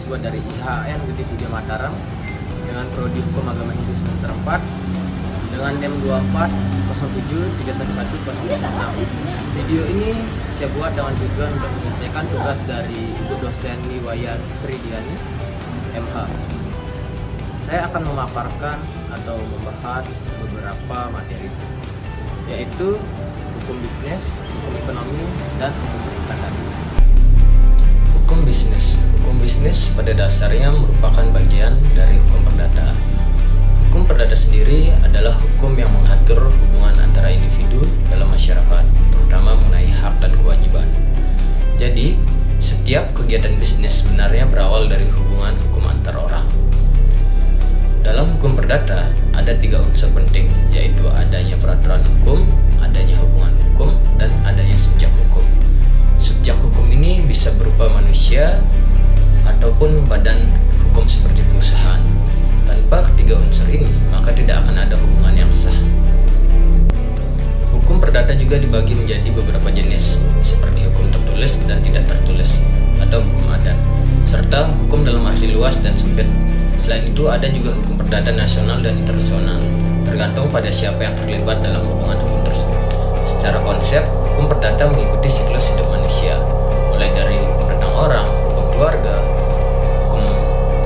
mahasiswa dari IHN Gede Puja Mataram dengan Prodi Hukum Agama Hindu semester 4 dengan NEM 2407311016. Video ini saya buat dengan tujuan untuk menyelesaikan tugas dari Ibu dosen Niwaya Sri Diani, MH. Saya akan memaparkan atau membahas beberapa materi, yaitu hukum bisnis, hukum ekonomi, dan hukum perikanan. Hukum bisnis. Hukum bisnis pada dasarnya merupakan bagian dari hukum perdata. Hukum perdata sendiri adalah hukum yang mengatur hubungan antara individu dalam masyarakat, terutama mengenai hak dan kewajiban. Jadi, setiap kegiatan bisnis sebenarnya berawal dari hubungan hukum antar orang. Dalam hukum perdata ada 3 unsur penting, yaitu adanya peraturan hukum, adanya hubungan hukum, dan adanya subjek hukum. Subjek hukum ini bisa berupa manusia ataupun badan hukum seperti perusahaan. Tanpa ketiga unsur ini, maka tidak akan ada hubungan yang sah. Hukum perdata juga dibagi menjadi beberapa jenis, seperti hukum tertulis dan tidak tertulis, atau hukum adat, serta hukum dalam arti luas dan sempit. Selain itu, ada juga hukum perdata nasional dan internasional, tergantung pada siapa yang terlibat dalam hubungan hukum tersebut. Secara konsep, hukum perdata mengikuti siklus hidup manusia, mulai dari hukum tentang orang, hukum keluarga, hukum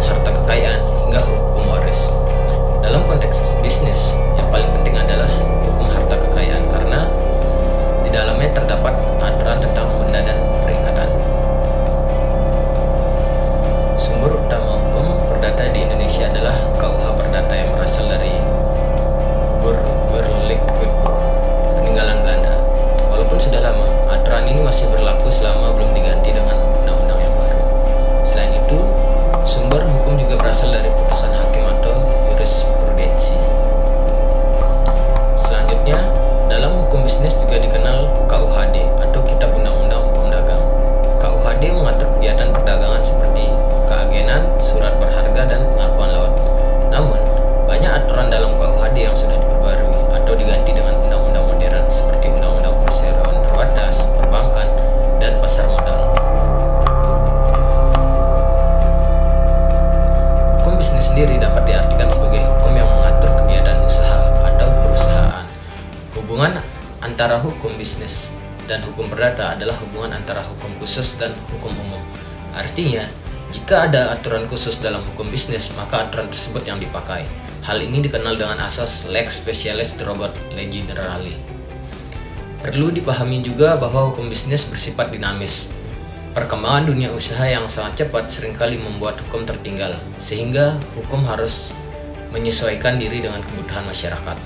harta kekayaan, hingga hukum waris. Dalam konteks bisnis, yang paling penting adalah hukum harta kekayaan karena di dalamnya terdapat aturan tentang benda dan perikatan. Sumber utama hukum perdata di Indonesia adalah KUH Perdata yang berasal dari Burgerlijk Wetboek, peninggalan Belanda. Walaupun sudah lama, aturan ini masih berlaku selama belum diganti dengan undang-undang yang baru. Selain itu, sumber hukum juga berasal dari putusan hakim atau jurisprudensi. Selanjutnya, dalam hukum bisnis juga dikenal KUHD atau Kitab Undang-Undang Hukum Dagang. KUHD mengatur kegiatan perdagangan seperti keagenan, surat berharga, dan pengakuan laut. Namun, banyak aturan dalam KUHD yang sudah diperbarui atau diganti dengan undang-undang modern seperti Undang-Undang Perseroan Terbatas, Perbankan, dan Pasar Modal. Hukum bisnis sendiri dapat diartikan sebagai hukum yang mengatur kegiatan usaha atau perusahaan. Hubungan antara hukum bisnis dan hukum perdata adalah hubungan antara hukum khusus dan hukum umum. Artinya, jika ada aturan khusus dalam hukum bisnis, maka aturan tersebut yang dipakai. Hal ini dikenal dengan asas lex specialis derogat legi generali. Perlu dipahami juga bahwa hukum bisnis bersifat dinamis. Perkembangan dunia usaha yang sangat cepat seringkali membuat hukum tertinggal, sehingga hukum harus menyesuaikan diri dengan kebutuhan masyarakat.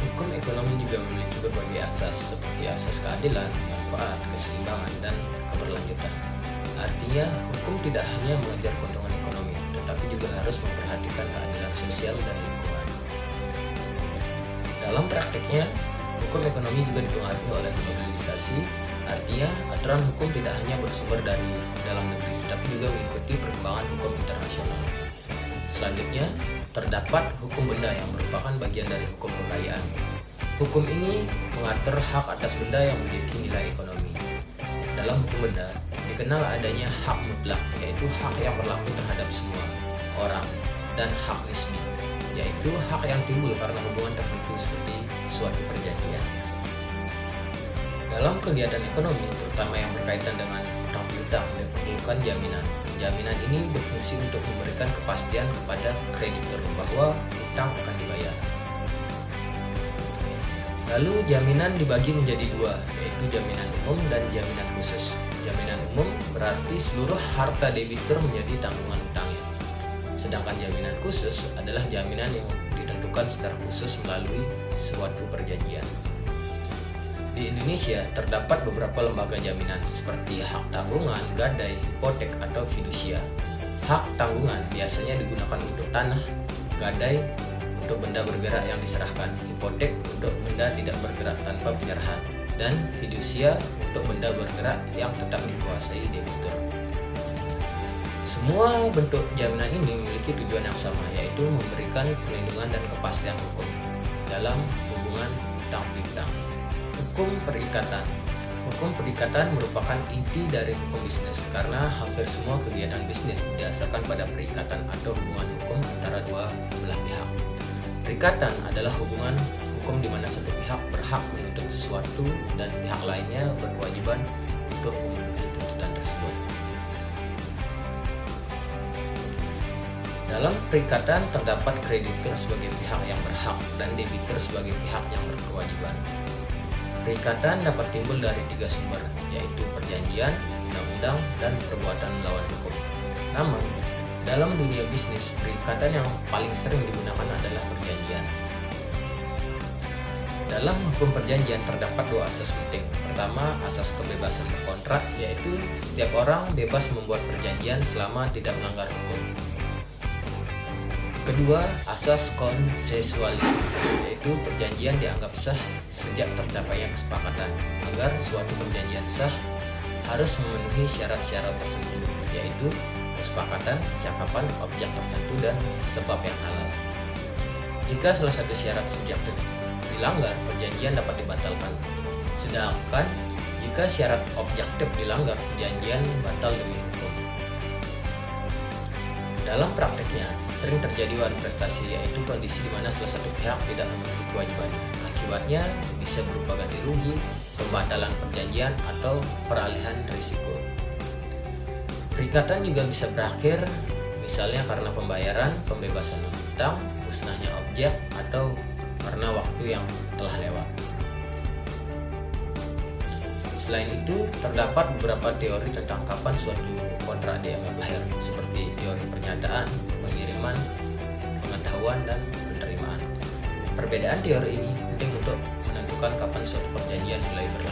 Hukum ekonomi juga memiliki berbagai asas, seperti asas keadilan, manfaat, keseimbangan, dan keberlanjutan. Artinya, hukum tidak hanya mengejar keuntungan ekonomi, tetapi juga harus memperhatikan keadilan sosial dan lingkungan. Dalam praktiknya, hukum ekonomi juga dipengaruhi oleh globalisasi. Artinya, aturan hukum tidak hanya bersumber dari dalam negeri, tetapi juga mengikuti perkembangan hukum internasional. Selanjutnya, terdapat hukum benda yang merupakan bagian dari hukum kekayaan. Hukum ini mengatur hak atas benda yang memiliki nilai ekonomi. Dalam hukum benda, dikenal adanya hak mutlak, yaitu hak yang berlaku terhadap semua orang, dan hak nisbi, yaitu hak yang timbul karena hubungan tertentu seperti suatu perjanjian. Dalam kegiatan ekonomi, terutama yang berkaitan dengan utang piutang, diperlukan jaminan. Jaminan ini berfungsi untuk memberikan kepastian kepada kreditur bahwa utang akan dibayar. Lalu jaminan dibagi menjadi 2, yaitu jaminan umum dan jaminan khusus. Jaminan umum berarti seluruh harta debitur menjadi tanggungan utangnya. Sedangkan jaminan khusus adalah jaminan yang ditentukan secara khusus melalui suatu perjanjian. Di Indonesia terdapat beberapa lembaga jaminan seperti hak tanggungan, gadai, hipotek, atau fidusia. Hak tanggungan biasanya digunakan untuk tanah, gadai untuk benda bergerak yang diserahkan, hipotek untuk benda tidak bergerak tanpa penyerahan, dan fidusia untuk benda bergerak yang tetap dikuasai debitur. Semua bentuk jaminan ini memiliki tujuan yang sama, yaitu memberikan perlindungan dan kepastian hukum dalam hubungan utang piutang. Hukum perikatan. Hukum perikatan merupakan inti dari hukum bisnis karena hampir semua kegiatan bisnis didasarkan pada perikatan atau hubungan hukum antara dua belah pihak. Perikatan adalah hubungan hukum di mana satu pihak berhak menuntut sesuatu dan pihak lainnya berkewajiban untuk memenuhi tuntutan tersebut. Dalam perikatan terdapat kreditur sebagai pihak yang berhak dan debitur sebagai pihak yang berkewajiban. Perikatan dapat timbul dari 3 sumber, yaitu perjanjian, undang-undang, dan perbuatan melawan hukum. Namun, dalam dunia bisnis, perikatan yang paling sering digunakan adalah perjanjian. Dalam hukum perjanjian terdapat 2 asas penting. Pertama, asas kebebasan berkontrak, yaitu setiap orang bebas membuat perjanjian selama tidak melanggar hukum. Kedua, asas konsensualisme, yaitu perjanjian dianggap sah sejak tercapainya kesepakatan. Agar suatu perjanjian sah harus memenuhi syarat-syarat tertentu, yaitu kesepakatan, kecakapan, objek tertentu, dan sebab yang halal. Jika salah satu syarat subjektif dilanggar, perjanjian dapat dibatalkan. Sedangkan jika syarat objektif dilanggar, perjanjian batal demi hukum. Dalam prakteknya, sering terjadi manifestasi, yaitu kondisi di mana salah satu pihak tidak memenuhi kewajiban. Akibatnya bisa berupa ganti rugi, pembatalan perjanjian, atau peralihan risiko. Perikatan juga bisa berakhir misalnya karena pembayaran, pembebasan hutang, musnahnya objek, atau karena waktu yang telah lewat. Selain itu, terdapat beberapa teori tentang kapan suatu kontrak dianggap lahir, seperti teori pernyataan, pengiriman, pengetahuan, dan penerimaan. Perbedaan teori ini penting untuk menentukan kapan suatu perjanjian mulai berlaku.